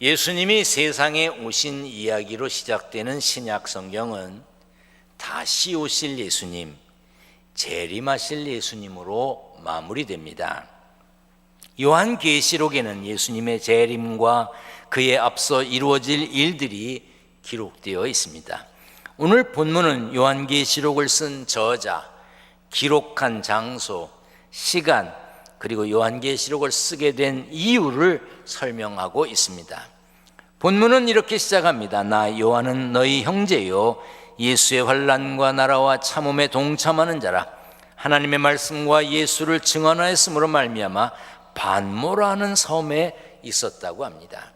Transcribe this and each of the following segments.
예수님이 세상에 오신 이야기로 시작되는 신약 성경은 다시 오실 예수님, 재림하실 예수님으로 마무리됩니다. 요한계시록에는 예수님의 재림과 그에 앞서 이루어질 일들이 기록되어 있습니다. 오늘 본문은 요한계시록을 쓴 저자, 기록한 장소, 시간, 그리고 요한계시록을 쓰게 된 이유를 설명하고 있습니다. 본문은 이렇게 시작합니다. 나 요한은 너희 형제요 예수의 환난과 나라와 참음에 동참하는 자라. 하나님의 말씀과 예수를 증언하였으므로 말미암아 반모라는 섬에 있었다고 합니다.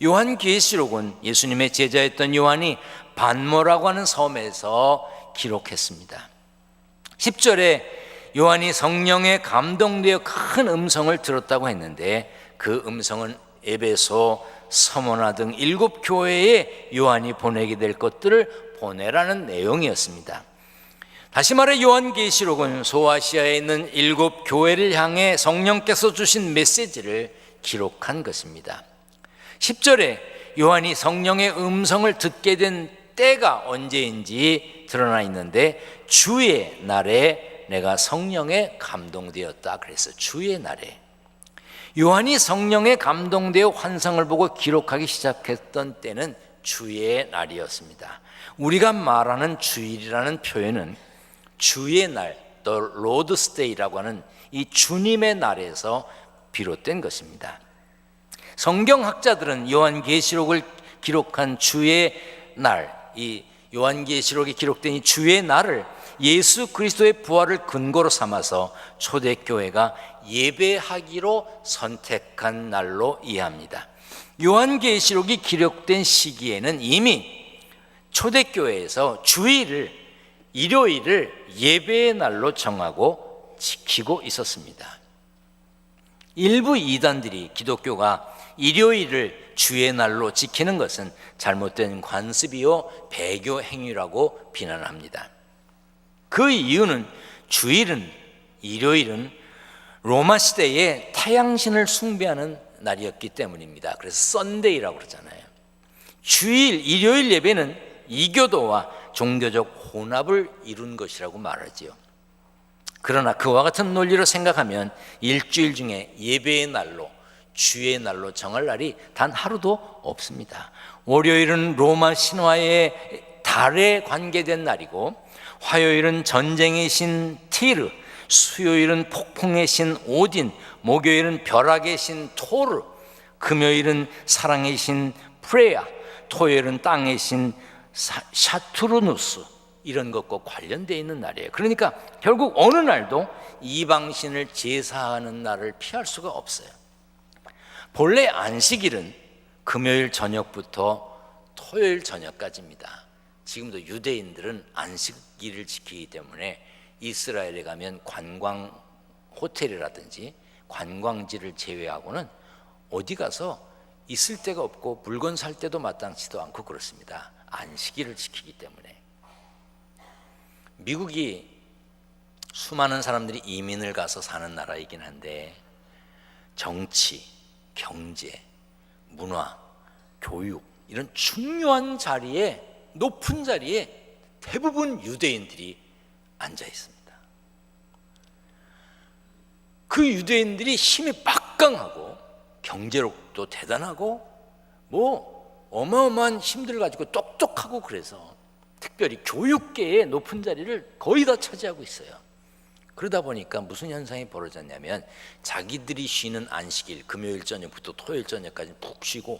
요한계시록은 예수님의 제자였던 요한이 반모라고 하는 섬에서 기록했습니다. 10절에 요한이 성령에 감동되어 큰 음성을 들었다고 했는데 그 음성은 에베소, 서머나 등 7교회에 요한이 보내게 될 것들을 보내라는 내용이었습니다. 다시 말해 요한계시록은 소아시아에 있는 7교회를 향해 성령께서 주신 메시지를 기록한 것입니다. 10절에 요한이 성령의 음성을 듣게 된 때가 언제인지 드러나 있는데 주의 날에 내가 성령에 감동되었다 그래서 주의 날에 요한이 성령에 감동되어 환상을 보고 기록하기 시작했던 때는 주의 날이었습니다. 우리가 말하는 주일이라는 표현은 주의 날, The Lord's Day라고 하는 이 주님의 날에서 비롯된 것입니다. 성경학자들은 요한계시록을 기록한 주의 날, 이 요한계시록에 기록된 이 주의 날을 예수 그리스도의 부활을 근거로 삼아서 초대교회가 예배하기로 선택한 날로 이해합니다. 요한계시록이 기록된 시기에는 이미 초대교회에서 주일을, 일요일을 예배의 날로 정하고 지키고 있었습니다. 일부 이단들이 기독교가 일요일을 주의 날로 지키는 것은 잘못된 관습이요 배교 행위라고 비난합니다. 그 이유는 주일은, 일요일은 로마 시대에 타양신을 숭배하는 날이었기 때문입니다. 그래서 썬데이라고 그러잖아요. 주일, 일요일 예배는 이교도와 종교적 혼합을 이룬 것이라고 말하지요. 그러나 그와 같은 논리로 생각하면 일주일 중에 예배의 날로, 주의 날로 정할 날이 단 하루도 없습니다. 월요일은 로마 신화의 달에 관계된 날이고, 화요일은 전쟁의 신 티르, 수요일은 폭풍의 신 오딘, 목요일은 벼락의 신 토르, 금요일은 사랑의 신 프레야, 토요일은 땅의 신 샤투르누스, 이런 것과 관련되어 있는 날이에요. 그러니까 결국 어느 날도 이방신을 제사하는 날을 피할 수가 없어요. 본래 안식일은 금요일 저녁부터 토요일 저녁까지입니다. 지금도 유대인들은 안식일을 지키기 때문에 이스라엘에 가면 관광 호텔이라든지 관광지를 제외하고는 어디 가서 있을 데가 없고 물건 살 때도 마땅치도 않고 그렇습니다. 안식일을 지키기 때문에. 미국이 수많은 사람들이 이민을 가서 사는 나라이긴 한데 정치, 경제, 문화, 교육 이런 중요한 자리에, 높은 자리에 대부분 유대인들이 앉아 있습니다. 그 유대인들이 힘이 막강하고 경제력도 대단하고 어마어마한 힘들을 가지고 똑똑하고 그래서 특별히 교육계의 높은 자리를 거의 다 차지하고 있어요. 그러다 보니까 무슨 현상이 벌어졌냐면 자기들이 쉬는 안식일, 금요일 저녁부터 토요일 저녁까지 푹 쉬고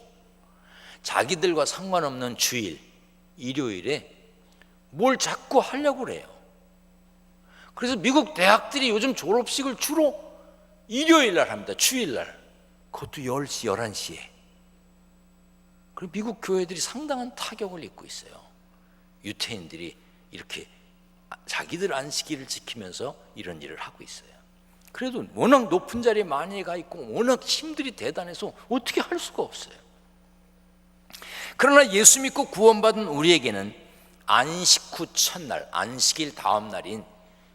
자기들과 상관없는 주일, 일요일에 뭘 자꾸 하려고 그래요. 그래서 미국 대학들이 요즘 졸업식을 주로 일요일 날 합니다. 주일 날. 그것도 10시, 11시에. 그리고 미국 교회들이 상당한 타격을 입고 있어요. 유태인들이 이렇게 자기들 안식일을 지키면서 이런 일을 하고 있어요. 그래도 워낙 높은 자리에 많이 가 있고 워낙 힘들이 대단해서 어떻게 할 수가 없어요. 그러나 예수 믿고 구원받은 우리에게는 안식 후 첫날, 안식일 다음 날인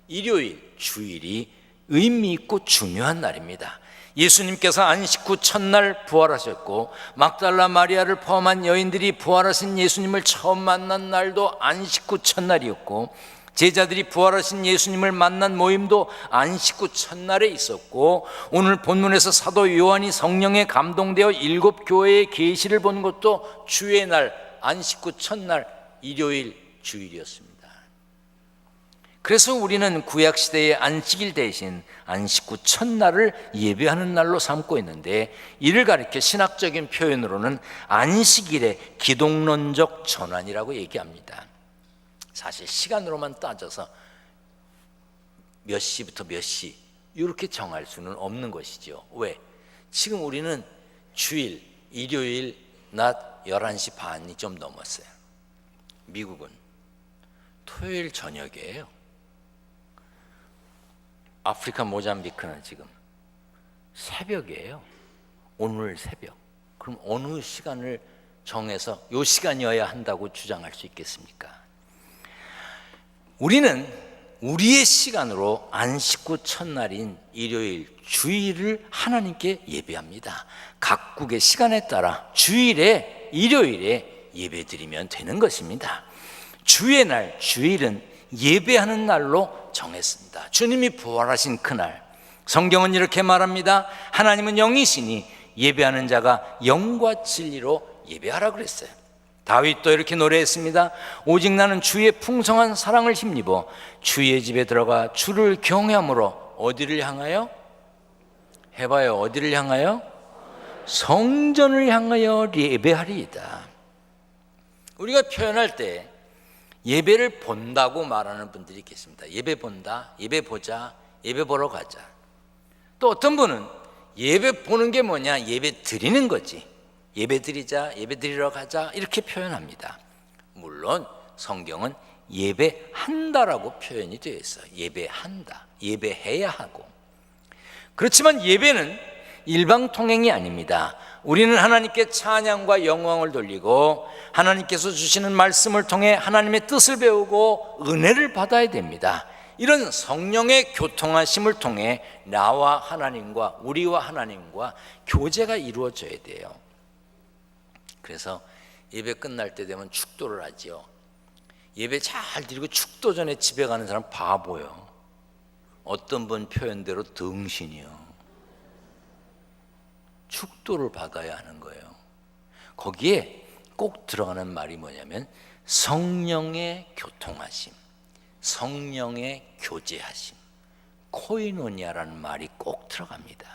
일요일, 주일이 의미 있고 중요한 날입니다. 예수님께서 안식 후 첫날 부활하셨고 막달라 마리아를 포함한 여인들이 부활하신 예수님을 처음 만난 날도 안식 후 첫날이었고, 제자들이 부활하신 예수님을 만난 모임도 안식 후 첫날에 있었고, 오늘 본문에서 사도 요한이 성령에 감동되어 7 교회의 계시를 본 것도 주의 날 안식 후 첫날 일요일 주일이었습니다. 그래서 우리는 구약시대의 안식일 대신 안식 후 첫날을 예배하는 날로 삼고 있는데, 이를 가리켜 신학적인 표현으로는 안식일의 기독론적 전환이라고 얘기합니다. 사실 시간으로만 따져서 몇 시부터 몇 시 이렇게 정할 수는 없는 것이죠. 왜? 지금 우리는 주일, 일요일 낮 11시 반이 좀 넘었어요. 미국은 토요일 저녁이에요. 아프리카 모잠비크는 지금 새벽이에요. 오늘 새벽. 그럼 어느 시간을 정해서 이 시간이어야 한다고 주장할 수 있겠습니까? 우리는 우리의 시간으로 안식 후 첫날인 일요일, 주일을 하나님께 예배합니다. 각국의 시간에 따라 주일에, 일요일에 예배드리면 되는 것입니다. 주의 날, 주일은 예배하는 날로 정했습니다. 주님이 부활하신 그날, 성경은 이렇게 말합니다. 하나님은 영이시니 예배하는 자가 영과 진리로 예배하라 그랬어요. 다윗도 이렇게 노래했습니다. 오직 나는 주의 풍성한 사랑을 힘입어 주의 집에 들어가 주를 경외함으로 어디를 향하여? 해봐요. 어디를 향하여? 성전을 향하여 예배하리이다. 우리가 표현할 때 예배를 본다고 말하는 분들이 계십니다. 예배 본다, 예배 보자, 예배 보러 가자. 또 어떤 분은 예배 보는 게 뭐냐? 예배 드리는 거지. 예배 드리자, 예배 드리러 가자 이렇게 표현합니다. 물론 성경은 예배한다라고 표현이 되어 있어요. 예배한다, 예배해야 하고. 그렇지만 예배는 일방통행이 아닙니다. 우리는 하나님께 찬양과 영광을 돌리고 하나님께서 주시는 말씀을 통해 하나님의 뜻을 배우고 은혜를 받아야 됩니다. 이런 성령의 교통하심을 통해 나와 하나님과, 우리와 하나님과 교제가 이루어져야 돼요. 그래서 예배 끝날 때 되면 축도를 하지요. 예배 잘 드리고 축도 전에 집에 가는 사람 바보요. 어떤 분 표현대로 등신이요. 축도를 받아야 하는 거예요. 거기에 꼭 들어가는 말이 뭐냐면 성령의 교통하심, 성령의 교제하심, 코이노니아라는 말이 꼭 들어갑니다.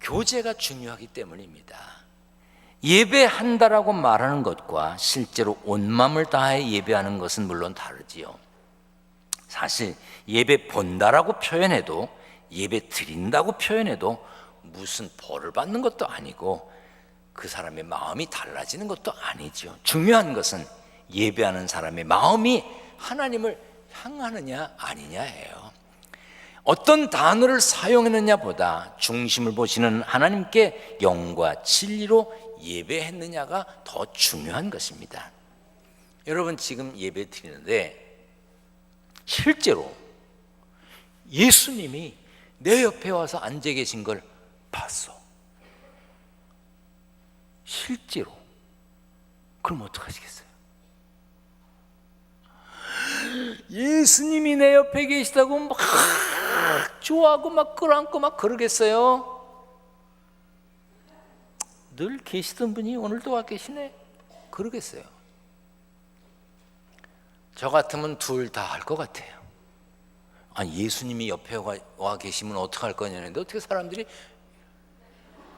교제가 중요하기 때문입니다. 예배한다라고 말하는 것과 실제로 온 마음을 다해 예배하는 것은 물론 다르지요. 사실 예배 본다라고 표현해도, 예배 드린다고 표현해도 무슨 벌을 받는 것도 아니고 그 사람의 마음이 달라지는 것도 아니죠. 중요한 것은 예배하는 사람의 마음이 하나님을 향하느냐 아니냐예요. 어떤 단어를 사용했느냐 보다 중심을 보시는 하나님께 영과 진리로 예배했느냐가 더 중요한 것입니다. 여러분 지금 예배 드리는데 실제로 예수님이 내 옆에 와서 앉아 계신 걸 봤어. 실제로. 그럼 어떡하시겠어요? 예수님이 내 옆에 계시다고 막 좋아하고 막 끌어안고 막 그러겠어요? 늘 계시던 분이 오늘도 와 계시네? 그러겠어요? 저 같으면 둘 다 할 것 같아요. 아니 예수님이 옆에 와 계시면 어떡할 거냐는데 어떻게 사람들이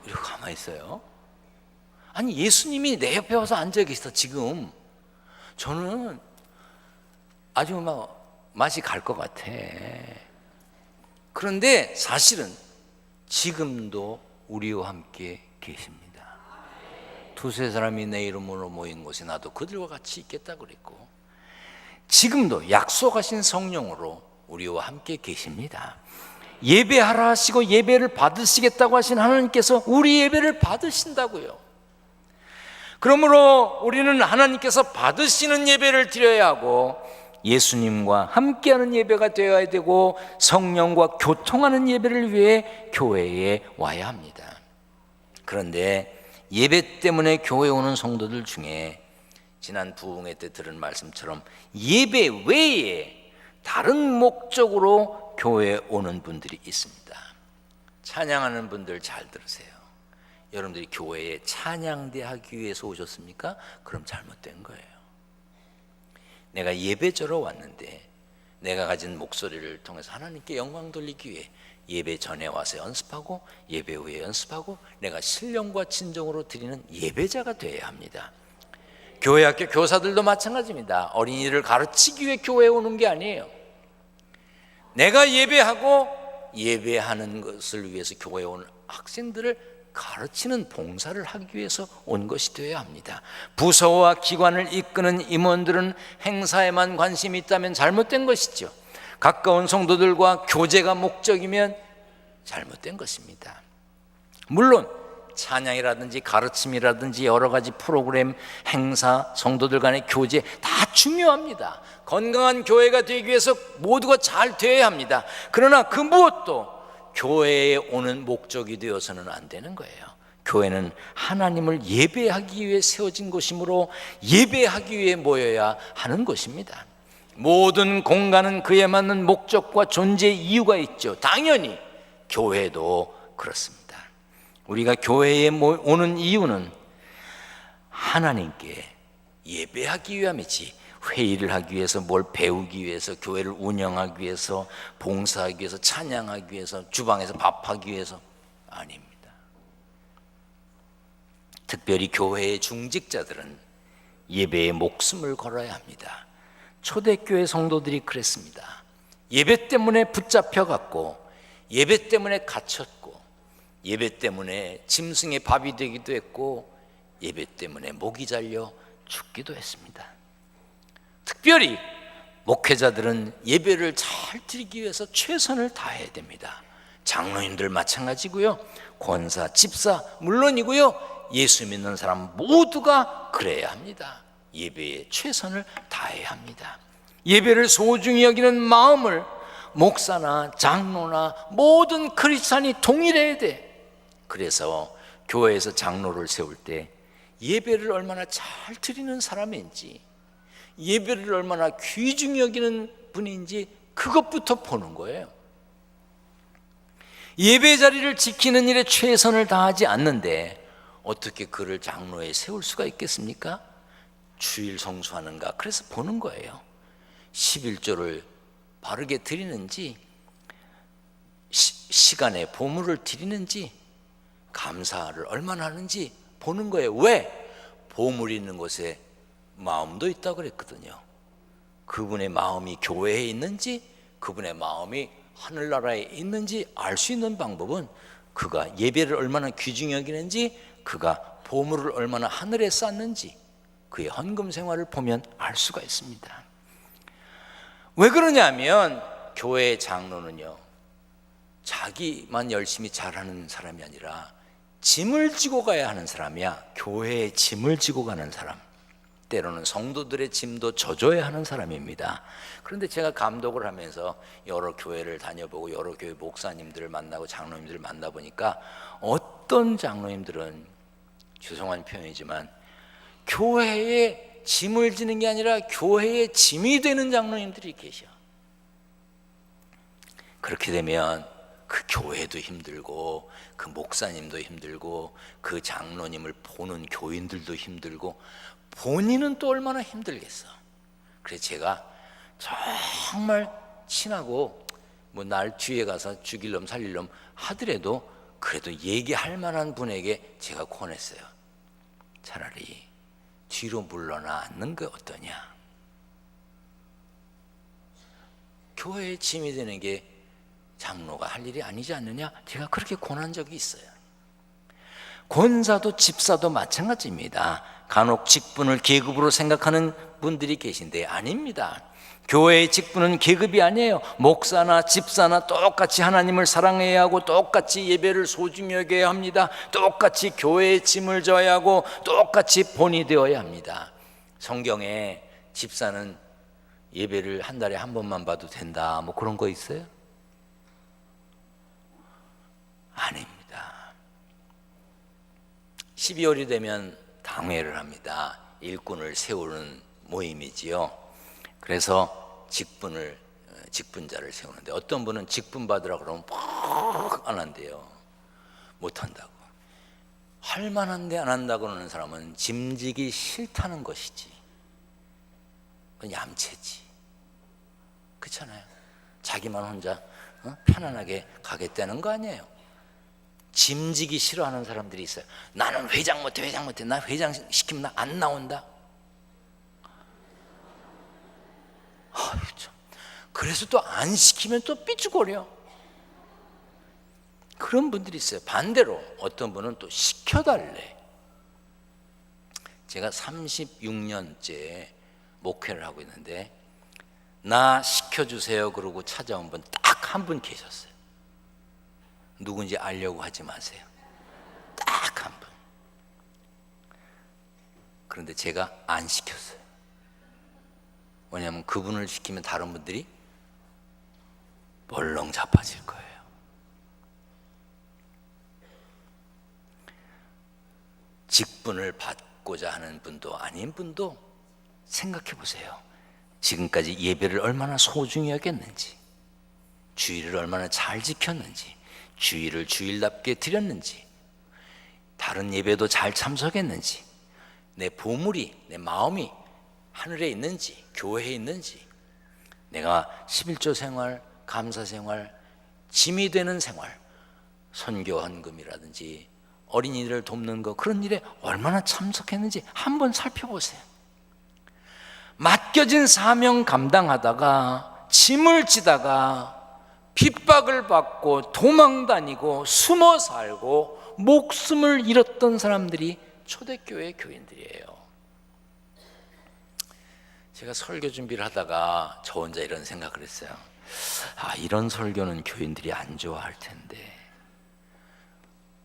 이렇게 가만히 있어요? 아니 예수님이 내 옆에 와서 앉아 계시다 지금 저는 아주 막 맛이 갈 것 같아. 그런데 사실은 지금도 우리와 함께 계십니다. 두세 사람이 내 이름으로 모인 곳에 나도 그들과 같이 있겠다 그랬고 지금도 약속하신 성령으로 우리와 함께 계십니다. 예배하라 하시고 예배를 받으시겠다고 하신 하나님께서 우리 예배를 받으신다고요. 그러므로 우리는 하나님께서 받으시는 예배를 드려야 하고 예수님과 함께하는 예배가 되어야 되고 성령과 교통하는 예배를 위해 교회에 와야 합니다. 그런데 예배 때문에 교회에 오는 성도들 중에 지난 부흥회 때 들은 말씀처럼 예배 외에 다른 목적으로 교회에 오는 분들이 있습니다. 찬양하는 분들 잘 들으세요. 여러분들이 교회에 찬양대 하기 위해서 오셨습니까? 그럼 잘못된 거예요. 내가 예배자로 왔는데 내가 가진 목소리를 통해서 하나님께 영광 돌리기 위해 예배 전에 와서 연습하고 예배 후에 연습하고 내가 신령과 진정으로 드리는 예배자가 되어야 합니다. 교회 학교 교사들도 마찬가지입니다. 어린이를 가르치기 위해 교회에 오는 게 아니에요. 내가 예배하고 예배하는 것을 위해서 교회에 온 학생들을 가르치는 봉사를 하기 위해서 온 것이 되어야 합니다. 부서와 기관을 이끄는 임원들은 행사에만 관심이 있다면 잘못된 것이죠. 가까운 성도들과 교제가 목적이면 잘못된 것입니다. 물론 찬양이라든지 가르침이라든지 여러 가지 프로그램, 행사, 성도들 간의 교제 다 중요합니다. 건강한 교회가 되기 위해서 모두가 잘 되어야 합니다. 그러나 그 무엇도 교회에 오는 목적이 되어서는 안 되는 거예요. 교회는 하나님을 예배하기 위해 세워진 곳이므로 예배하기 위해 모여야 하는 것입니다. 모든 공간은 그에 맞는 목적과 존재 이유가 있죠. 당연히 교회도 그렇습니다. 우리가 교회에 오는 이유는 하나님께 예배하기 위함이지 회의를 하기 위해서 뭘 배우기 위해서 교회를 운영하기 위해서 봉사하기 위해서 찬양하기 위해서 주방에서 밥하기 위해서 아닙니다. 특별히 교회의 중직자들은 예배에 목숨을 걸어야 합니다. 초대교회 성도들이 그랬습니다. 예배 때문에 붙잡혀갔고 예배 때문에 갇혔고 예배 때문에 짐승의 밥이 되기도 했고 예배 때문에 목이 잘려 죽기도 했습니다. 특별히 목회자들은 예배를 잘 드리기 위해서 최선을 다해야 됩니다. 장로님들 마찬가지고요. 권사, 집사 물론이고요. 예수 믿는 사람 모두가 그래야 합니다. 예배에 최선을 다해야 합니다. 예배를 소중히 여기는 마음을 목사나 장로나 모든 크리스찬이 동일해야 돼. 그래서 교회에서 장로를 세울 때 예배를 얼마나 잘 드리는 사람인지 예배를 얼마나 귀중히 여기는 분인지 그것부터 보는 거예요. 예배 자리를 지키는 일에 최선을 다하지 않는데 어떻게 그를 장로에 세울 수가 있겠습니까? 주일 성수하는가? 그래서 보는 거예요. 11조를 바르게 드리는지 시간에 보물을 드리는지 감사를 얼마나 하는지 보는 거예요. 왜? 보물이 있는 곳에 마음도 있다고 그랬거든요. 그분의 마음이 교회에 있는지 그분의 마음이 하늘나라에 있는지 알 수 있는 방법은 그가 예배를 얼마나 귀중히 여기는지 그가 보물을 얼마나 하늘에 쌓는지 그의 헌금 생활을 보면 알 수가 있습니다. 왜 그러냐면 교회의 장로는요 자기만 열심히 잘하는 사람이 아니라 짐을 지고 가야 하는 사람이야. 교회의 짐을 지고 가는 사람, 때로는 성도들의 짐도 져줘야 하는 사람입니다. 그런데 제가 감독을 하면서 여러 교회를 다녀보고 여러 교회 목사님들을 만나고 장로님들을 만나보니까 어떤 장로님들은 죄송한 표현이지만 교회에 짐을 지는 게 아니라 교회에 짐이 되는 장로님들이 계셔. 그렇게 되면 그 교회도 힘들고 그 목사님도 힘들고 그 장로님을 보는 교인들도 힘들고 본인은 또 얼마나 힘들겠어. 그래서 제가 정말 친하고 뭐 날 뒤에 가서 죽일 놈 살릴 놈 하더라도 그래도 얘기할 만한 분에게 제가 권했어요. 차라리 뒤로 물러나 앉는 게 어떠냐. 교회에 짐이 되는 게 장로가 할 일이 아니지 않느냐. 제가 그렇게 권한 적이 있어요. 권사도 집사도 마찬가지입니다. 간혹 직분을 계급으로 생각하는 분들이 계신데 아닙니다. 교회의 직분은 계급이 아니에요. 목사나 집사나 똑같이 하나님을 사랑해야 하고 똑같이 예배를 소중히 여겨야 합니다. 똑같이 교회의 짐을 져야 하고 똑같이 본이 되어야 합니다. 성경에 집사는 예배를 한 달에 한 번만 봐도 된다, 뭐 그런 거 있어요? 아닙니다. 12월이 되면 당회를 합니다. 일꾼을 세우는 모임이지요. 그래서 직분자를 세우는데, 어떤 분은 직분 받으라 그러면 퍽 안 한대요. 못 한다고. 할 만한데 안 한다고 하는 사람은 짐지기 싫다는 것이지, 그건 얌체지. 그렇잖아요. 자기만 혼자 편안하게 가겠다는 거 아니에요. 짐지기 싫어하는 사람들이 있어요. 나는 회장 못해. 나 회장 시키면 나 안 나온다. 그래서 또 안 시키면 또 삐죽거려. 그런 분들이 있어요. 반대로 어떤 분은 또 시켜달래. 제가 36년째 목회를 하고 있는데, 나 시켜주세요 그러고 찾아온 분 딱 한 분 계셨어요. 누군지 알려고 하지 마세요. 딱 한 분. 그런데 제가 안 시켰어요. 왜냐하면 그분을 시키면 다른 분들이 벌렁 자빠질 거예요. 직분을 받고자 하는 분도 아닌 분도 생각해 보세요. 지금까지 예배를 얼마나 소중히 여겼는지, 주일을 얼마나 잘 지켰는지, 주일을 주일답게 드렸는지, 다른 예배도 잘 참석했는지, 내 보물이, 내 마음이 하늘에 있는지, 교회에 있는지, 내가 11조 생활, 감사 생활, 짐이 되는 생활, 선교 헌금이라든지 어린이들을 돕는 거, 그런 일에 얼마나 참석했는지 한번 살펴보세요. 맡겨진 사명 감당하다가 짐을 지다가 핍박을 받고 도망 다니고 숨어 살고 목숨을 잃었던 사람들이 초대교회 교인들이에요. 제가 설교 준비를 하다가 저 혼자 이런 생각을 했어요. 이런 설교는 교인들이 안 좋아할 텐데.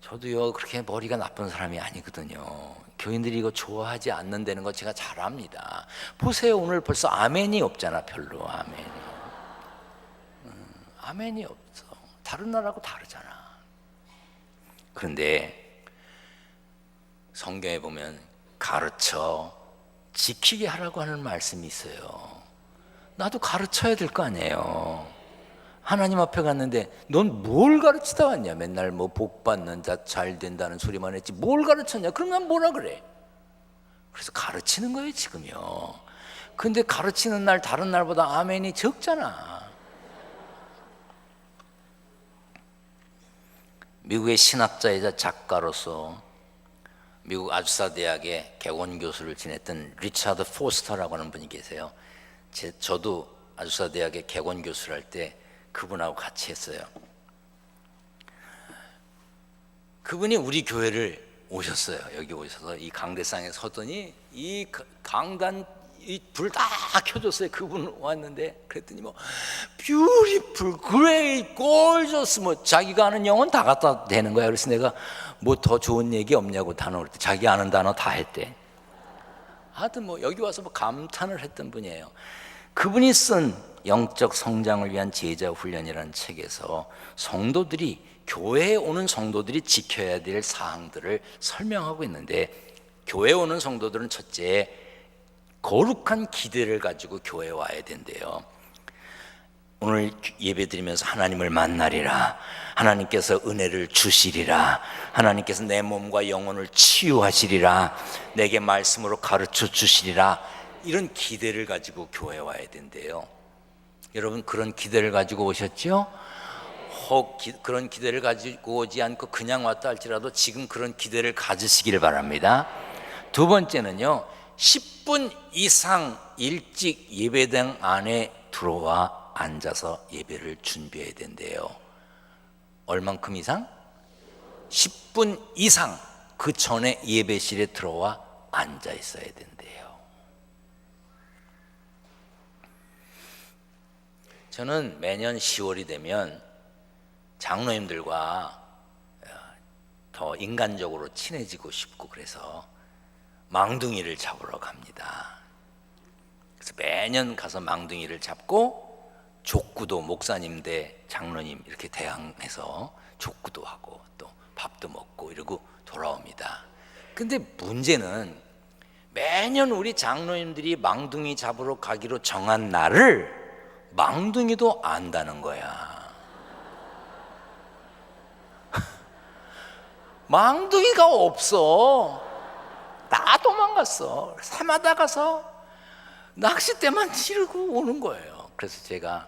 저도요, 그렇게 머리가 나쁜 사람이 아니거든요. 교인들이 이거 좋아하지 않는다는 거 제가 잘 압니다. 보세요, 오늘 벌써 아멘이 없잖아. 별로 아멘이 없어. 다른 나라하고 다르잖아. 그런데 성경에 보면 가르쳐 지키게 하라고 하는 말씀이 있어요. 나도 가르쳐야 될 거 아니에요. 하나님 앞에 갔는데 넌 뭘 가르치다 왔냐? 맨날 뭐 복 받는 자, 잘 된다는 소리만 했지 뭘 가르쳤냐? 그럼 난 뭐라 그래? 그래서 가르치는 거예요, 지금요. 근데 가르치는 날 다른 날보다 아멘이 적잖아. 미국의 신학자이자 작가로서 미국 아주사 대학의 개원 교수를 지냈던 리차드 포스터라고 하는 분이 계세요. 저도 아주사 대학의 개원 교수를 할 때 그분하고 같이 했어요. 그분이 우리 교회를 오셨어요. 여기 오셔서 이 강대상에 서더니 이 강단 불 다 켜줬어요. 그분 왔는데 그랬더니 뭐 뷰티풀, 그레이, 골저스, 뭐 자기가 아는 영어는 다 갖다 대는 거야. 그래서 내가 뭐 더 좋은 얘기 없냐고 단어 그랬더니 자기 아는 단어 다 했대. 하여튼 뭐 여기 와서 뭐 감탄을 했던 분이에요. 그분이 쓴 영적 성장을 위한 제자 훈련이라는 책에서 성도들이, 교회에 오는 성도들이 지켜야 될 사항들을 설명하고 있는데, 교회에 오는 성도들은 첫째, 거룩한 기대를 가지고 교회에 와야 된대요. 오늘 예배 드리면서 하나님을 만나리라, 하나님께서 은혜를 주시리라, 하나님께서 내 몸과 영혼을 치유하시리라, 내게 말씀으로 가르쳐 주시리라, 이런 기대를 가지고 교회에 와야 된대요. 여러분 그런 기대를 가지고 오셨죠? 혹 그런 기대를 가지고 오지 않고 그냥 왔다 할지라도 지금 그런 기대를 가지시기를 바랍니다. 두 번째는요, 10분 이상 일찍 예배당 안에 들어와 앉아서 예배를 준비해야 된대요. 얼만큼 이상? 10분 이상 그 전에 예배실에 들어와 앉아 있어야 된대요. 저는 매년 10월이 되면 장로님들과 더 인간적으로 친해지고 싶고 그래서 망둥이를 잡으러 갑니다. 그래서 매년 가서 망둥이를 잡고 족구도 목사님 대 장로님 이렇게 대항해서 족구도 하고 또 밥도 먹고 이러고 돌아옵니다. 근데 문제는 매년 우리 장로님들이 망둥이 잡으러 가기로 정한 날을 망둥이도 안다는 거야. 망둥이가 없어. 다 도망갔어. 새마다 가서 낚싯대만 치르고 오는 거예요. 그래서 제가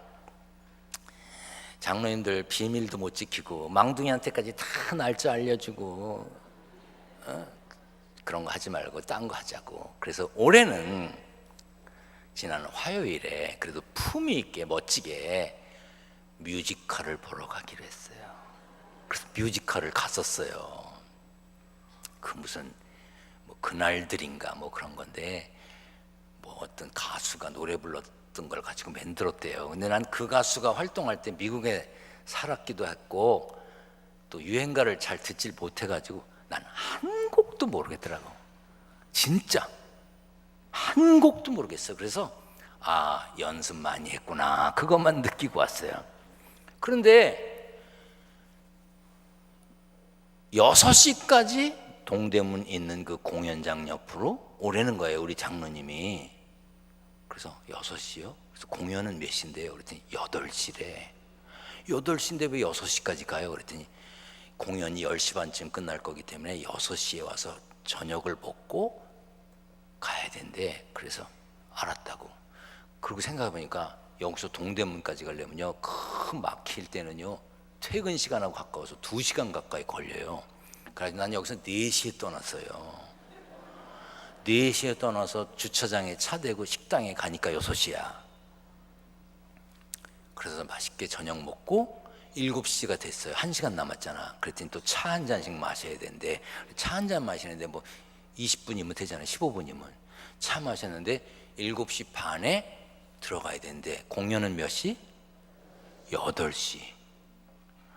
장로님들 비밀도 못 지키고 망둥이한테까지 다 날짜 알려주고 그런 거 하지 말고 딴 거 하자고. 그래서 올해는 지난 화요일에 그래도 품위 있게 멋지게 뮤지컬을 보러 가기로 했어요. 그래서 뮤지컬을 갔었어요. 그 무슨 뭐 그날들인가 뭐 그런 건데 뭐 어떤 가수가 노래 불렀던 걸 가지고 만들었대요. 근데 난 그 가수가 활동할 때 미국에 살았기도 했고 또 유행가를 잘 듣질 못해가지고 난 한 곡도 모르겠더라고. 진짜 한 곡도 모르겠어. 그래서 아, 연습 많이 했구나 그것만 느끼고 왔어요. 그런데 6시까지 동대문 있는 그 공연장 옆으로 오라는 거예요, 우리 장로님이. 그래서 6시요? 그래서 공연은 몇 시인데요? 그랬더니 8시래. 8시인데 왜 6시까지 가요? 그랬더니 공연이 10시 반쯤 끝날 거기 때문에 6시에 와서 저녁을 먹고 가야 된대. 그래서 알았다고. 그리고 생각해보니까 여기서 동대문까지 가려면요, 큰 막힐 때는요 퇴근 시간하고 가까워서 2시간 가까이 걸려요. 그래서 난 여기서 4시에 떠났어요. 4시에 떠나서 주차장에 차 대고 식당에 가니까 6시야. 그래서 맛있게 저녁 먹고 7시가 됐어요. 1시간 남았잖아. 그랬더니 또 차 한 잔씩 마셔야 되는데 차 한 잔 마시는데 뭐 20분이면 되잖아요. 15분이면. 차 마셨는데 7시 반에 들어가야 되는데 공연은 몇 시? 8시.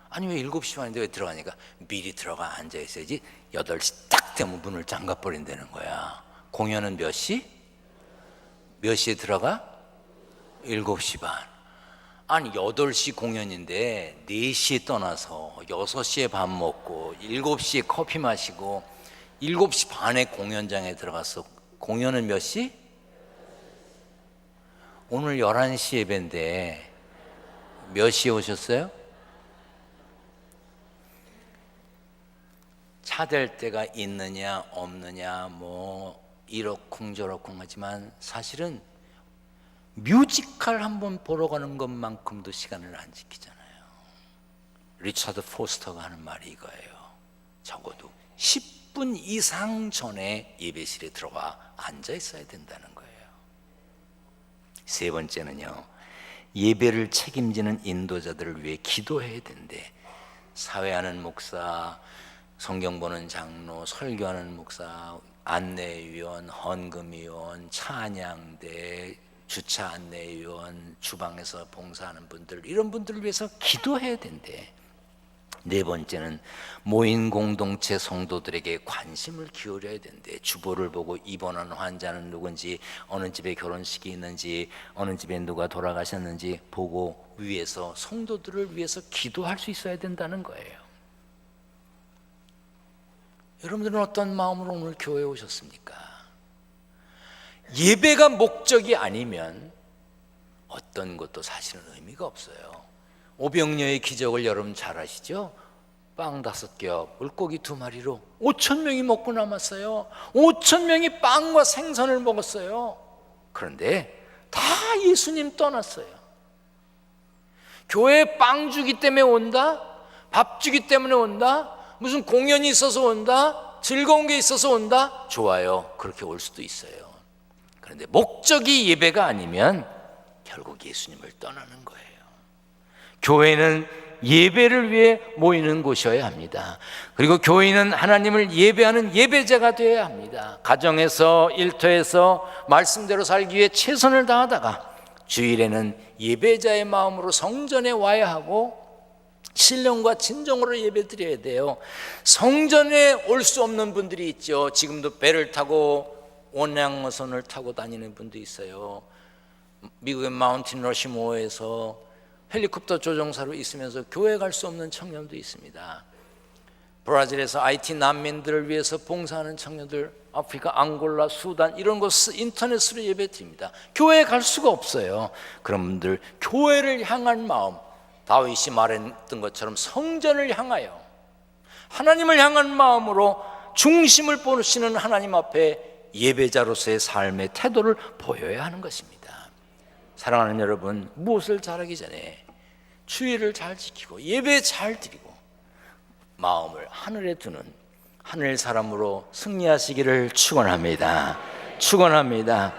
아니 왜 7시 반인데 왜 들어가니까 미리 들어가 앉아 있어야지 8시 딱 되면 문을 잠가 버린다는 거야. 공연은 몇 시? 몇 시에 들어가? 7시 반. 아니 8시 공연인데 4시에 떠나서 6시에 밥 먹고 7시에 커피 마시고 7시 반에 공연장에 들어가서 공연은 몇 시? 오늘 11시 예배인데 몇 시에 오셨어요? 차 댈 데가 있느냐 없느냐 뭐 이러쿵저러쿵 하지만 사실은 뮤지컬 한번 보러 가는 것만큼도 시간을 안 지키잖아요. 리차드 포스터가 하는 말이 이거예요. 적어도 10분 이상 전에 예배실에 들어와 앉아 있어야 된다는 거예요. 세 번째는요, 예배를 책임지는 인도자들을 위해 기도해야 된대. 사회하는 목사, 성경 보는 장로, 설교하는 목사, 안내위원, 헌금위원, 찬양대, 주차 안내위원, 주방에서 봉사하는 분들, 이런 분들을 위해서 기도해야 된대. 네 번째는 모인 공동체 성도들에게 관심을 기울여야 된대. 주보를 보고 입원한 환자는 누군지, 어느 집에 결혼식이 있는지, 어느 집에 누가 돌아가셨는지 보고 위해서 성도들을 위해서 기도할 수 있어야 된다는 거예요. 여러분들은 어떤 마음으로 오늘 교회에 오셨습니까? 예배가 목적이 아니면 어떤 것도 사실은 의미가 없어요. 오병이어의 기적을 여러분 잘 아시죠? 빵 5개, 물고기 2마리로 5,000명이 먹고 남았어요. 5,000명이 빵과 생선을 먹었어요. 그런데 다 예수님 떠났어요. 교회에 빵 주기 때문에 온다? 밥 주기 때문에 온다? 무슨 공연이 있어서 온다? 즐거운 게 있어서 온다? 좋아요. 그렇게 올 수도 있어요. 그런데 목적이 예배가 아니면 결국 예수님을 떠나는 거예요. 교회는 예배를 위해 모이는 곳이어야 합니다. 그리고 교회는 하나님을 예배하는 예배자가 되어야 합니다. 가정에서, 일터에서 말씀대로 살기 위해 최선을 다하다가 주일에는 예배자의 마음으로 성전에 와야 하고 신령과 진정으로 예배드려야 돼요. 성전에 올 수 없는 분들이 있죠. 지금도 배를 타고 원양어선을 타고 다니는 분도 있어요. 미국의 마운틴 러시모어에서 헬리콥터 조종사로 있으면서 교회 갈 수 없는 청년도 있습니다. 브라질에서 IT 난민들을 위해서 봉사하는 청년들, 아프리카, 앙골라, 수단 이런 곳 인터넷으로 예배드립니다. 교회에 갈 수가 없어요. 그런 분들 교회를 향한 마음, 다윗이 말했던 것처럼 성전을 향하여 하나님을 향한 마음으로 중심을 보시는 하나님 앞에 예배자로서의 삶의 태도를 보여야 하는 것입니다. 사랑하는 여러분, 무엇을 잘하기 전에 주의를 잘 지키고 예배 잘 드리고 마음을 하늘에 두는 하늘 사람으로 승리하시기를 축원합니다. 축원합니다.